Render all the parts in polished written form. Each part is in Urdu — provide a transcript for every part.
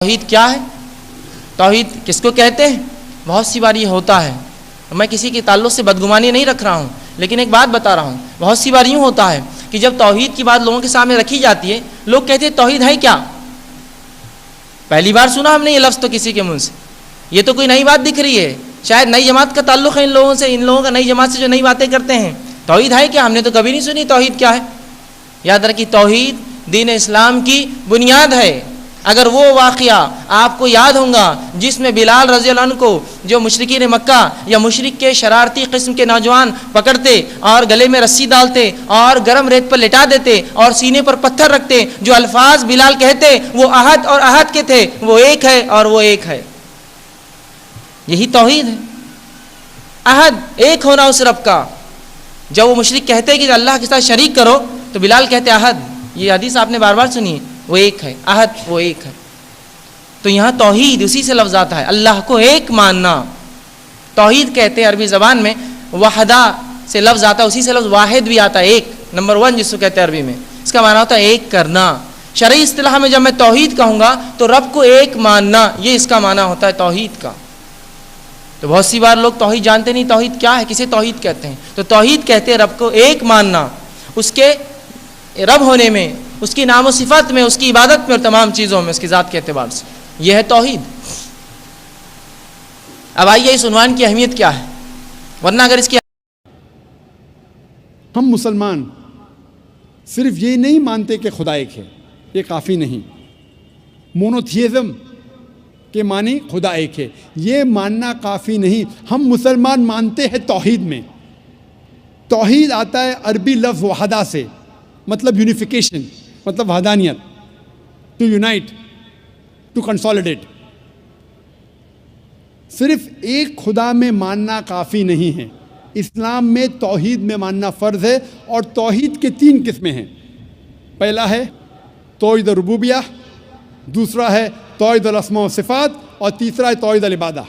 توحید کیا ہے؟ توحید کس کو کہتے ہیں؟ بہت سی بار یہ ہوتا ہے، میں کسی کے تعلق سے بدگمانی نہیں رکھ رہا ہوں، لیکن ایک بات بتا رہا ہوں، بہت سی بار یوں ہوتا ہے کہ جب توحید کی بات لوگوں کے سامنے رکھی جاتی ہے، لوگ کہتے ہیں توحید ہے کیا؟ پہلی بار سنا ہم نے یہ لفظ تو کسی کے منہ سے، یہ تو کوئی نئی بات دکھ رہی ہے، شاید نئی جماعت کا تعلق ہے ان لوگوں سے، ان لوگوں کا نئی جماعت سے جو نئی باتیں کرتے ہیں۔ توحید ہے کیا؟ ہم نے تو کبھی نہیں سنی توحید کیا ہے۔ یاد رکھیے، توحید دین اسلام کی بنیاد ہے۔ اگر وہ واقعہ آپ کو یاد ہوگا جس میں بلال رضی اللہ عنہ کو جو مشرکین مکہ یا مشرک کے شرارتی قسم کے نوجوان پکڑتے اور گلے میں رسی ڈالتے اور گرم ریت پر لٹا دیتے اور سینے پر پتھر رکھتے، جو الفاظ بلال کہتے وہ احد اور احد کے تھے، وہ ایک ہے اور وہ ایک ہے، یہی توحید ہے۔ احد، ایک ہونا اس رب کا۔ جب وہ مشرک کہتے کہ اللہ کے ساتھ شریک کرو تو بلال کہتے احد، یہ حدیث آپ نے بار بار سنی ہے، وہ ایک ہے، احد وہ ایک ہے۔ تو یہاں توحید اسی سے لفظ آتا ہے، اللہ کو ایک ماننا۔ توحید کہتے ہیں عربی زبان میں، وحدہ سے لفظ آتا ہے، اسی سے لفظ واحد بھی آتا ہے، ایک، نمبر ون جس کو کہتے ہیں عربی میں، اس کا معنی ہوتا ہے ایک کرنا۔ شرعی اصطلاح میں جب میں توحید کہوں گا تو رب کو ایک ماننا، یہ اس کا معنی ہوتا ہے توحید کا۔ تو بہت سی بار لوگ توحید جانتے نہیں، توحید کیا ہے، کسے توحید کہتے ہیں؟ تو توحید کہتے ہیں رب کو ایک ماننا، اس کے رب ہونے میں، اس کی نام و صفات میں، اس کی عبادت میں اور تمام چیزوں میں، اس کی ذات کے اعتبار سے، یہ ہے توحید۔ اب آئیے اس عنوان کی اہمیت کیا ہے، ورنہ اگر اس کی ہم مسلمان صرف یہ نہیں مانتے کہ خدا ایک ہے، یہ کافی نہیں۔ مونوتھیزم کے معنی خدا ایک ہے، یہ ماننا کافی نہیں۔ ہم مسلمان مانتے ہیں توحید میں۔ توحید آتا ہے عربی لفظ وحدہ سے، مطلب یونیفیکیشن، مطلب وحدانیت، ٹو یونائٹ، ٹو کنسالیڈیٹ۔ صرف ایک خدا میں ماننا کافی نہیں ہے، اسلام میں توحید میں ماننا فرض ہے، اور توحید کے تین قسمیں ہیں۔ پہلا ہے توحید ربوبیہ، دوسرا ہے توحید الاسماء و صفات، اور تیسرا ہے توحید العبادہ۔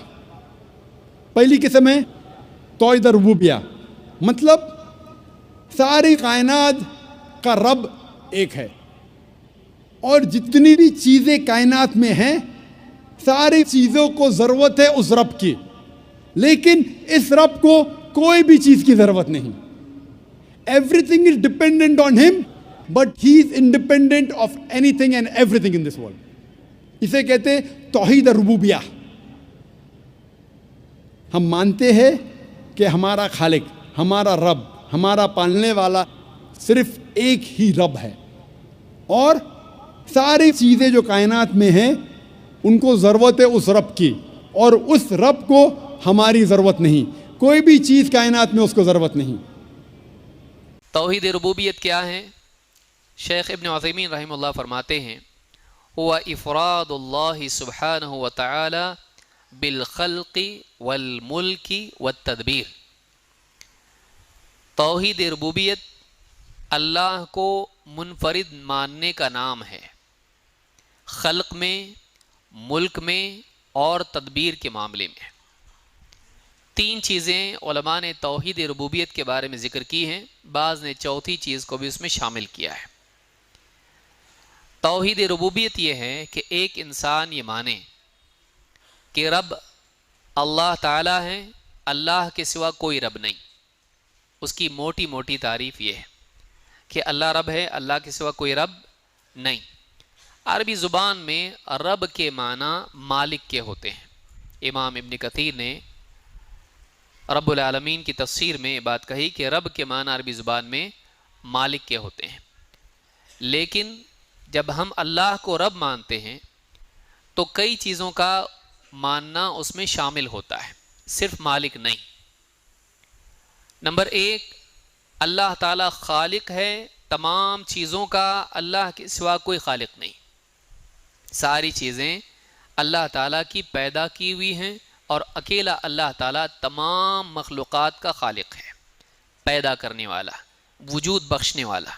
پہلی قسم ہے توحید ربوبیہ، مطلب ساری کائنات کا رب ایک ہے، اور جتنی بھی چیزیں کائنات میں ہیں ساری چیزوں کو ضرورت ہے اس رب کی، لیکن اس رب کو کوئی بھی چیز کی ضرورت نہیں۔ Every thing is dependent on ہم، but he is independent of any thing and every thing in this world. اسے کہتے ہیں توحید ربوبیہ۔ ہم مانتے ہیں کہ ہمارا خالق، ہمارا رب، ہمارا پالنے والا صرف ایک ہی رب ہے، اور ساری چیزیں جو کائنات میں ہیں ان کو ضرورت ہے اس رب کی، اور اس رب کو ہماری ضرورت نہیں، کوئی بھی چیز کائنات میں اس کو ضرورت نہیں۔ توحید ربوبیت کیا ہے؟ شیخ ابن عثیمین رحمہ اللہ فرماتے ہیں، هو افراد اللہ سبحانہ وتعالی بالخلق والملک والتدبیر۔ توحید ربوبیت اللہ کو منفرد ماننے کا نام ہے، خلق میں، ملک میں اور تدبیر کے معاملے میں۔ تین چیزیں علماء نے توحید ربوبیت کے بارے میں ذکر کی ہیں، بعض نے چوتھی چیز کو بھی اس میں شامل کیا ہے۔ توحید ربوبیت یہ ہے کہ ایک انسان یہ مانے کہ رب اللہ تعالی ہے، اللہ کے سوا کوئی رب نہیں۔ اس کی موٹی موٹی تعریف یہ ہے کہ اللہ رب ہے، اللہ کے سوا کوئی رب نہیں۔ عربی زبان میں رب کے معنی مالک کے ہوتے ہیں۔ امام ابن کثیر نے رب العالمین کی تفسیر میں بات کہی کہ رب کے معنی عربی زبان میں مالک کے ہوتے ہیں، لیکن جب ہم اللہ کو رب مانتے ہیں تو کئی چیزوں کا ماننا اس میں شامل ہوتا ہے، صرف مالک نہیں۔ نمبر ایک، اللہ تعالیٰ خالق ہے تمام چیزوں کا، اللہ کے سوا کوئی خالق نہیں۔ ساری چیزیں اللہ تعالیٰ کی پیدا کی ہوئی ہیں، اور اکیلا اللہ تعالیٰ تمام مخلوقات کا خالق ہے، پیدا کرنے والا، وجود بخشنے والا۔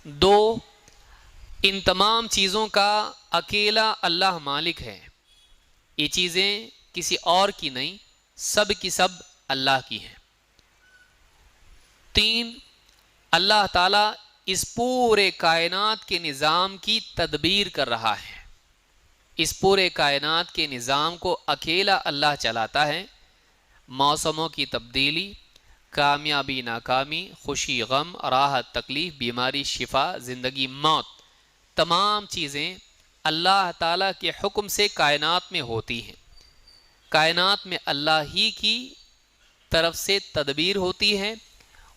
دو، ان تمام چیزوں کا اکیلا اللہ مالک ہے، یہ چیزیں کسی اور کی نہیں، سب کی سب اللہ کی ہیں۔ تین، اللہ تعالیٰ اس پورے کائنات کے نظام کی تدبیر کر رہا ہے، اس پورے کائنات کے نظام کو اکیلا اللہ چلاتا ہے. موسموں کی تبدیلی، کامیابی ناکامی، خوشی غم، راحت تکلیف، بیماری شفا، زندگی موت، تمام چیزیں اللہ تعالیٰ کے حکم سے کائنات میں ہوتی ہیں. کائنات میں اللہ ہی کی طرف سے تدبیر ہوتی ہے،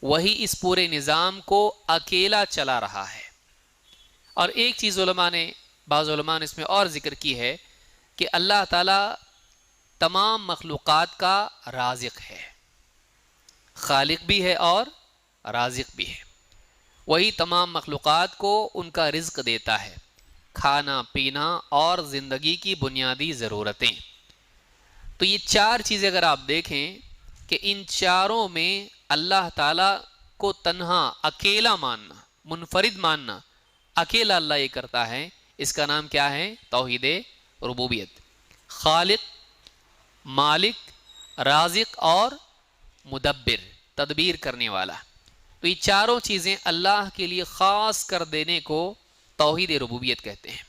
وہی اس پورے نظام کو اکیلا چلا رہا ہے. اور ایک چیز بعض علماء نے اس میں اور ذکر کی ہے کہ اللہ تعالیٰ تمام مخلوقات کا رازق ہے، خالق بھی ہے اور رازق بھی ہے. وہی تمام مخلوقات کو ان کا رزق دیتا ہے، کھانا پینا اور زندگی کی بنیادی ضرورتیں. تو یہ چار چیزیں اگر آپ دیکھیں کہ ان چاروں میں اللہ تعالیٰ کو تنہا اکیلا ماننا، منفرد ماننا، اکیلا اللہ یہ کرتا ہے، اس کا نام کیا ہے؟ توحید ربوبیت. خالق، مالک، رازق اور مدبر، تدبیر کرنے والا. تو یہ چاروں چیزیں اللہ کے لیے خاص کر دینے کو توحید ربوبیت کہتے ہیں.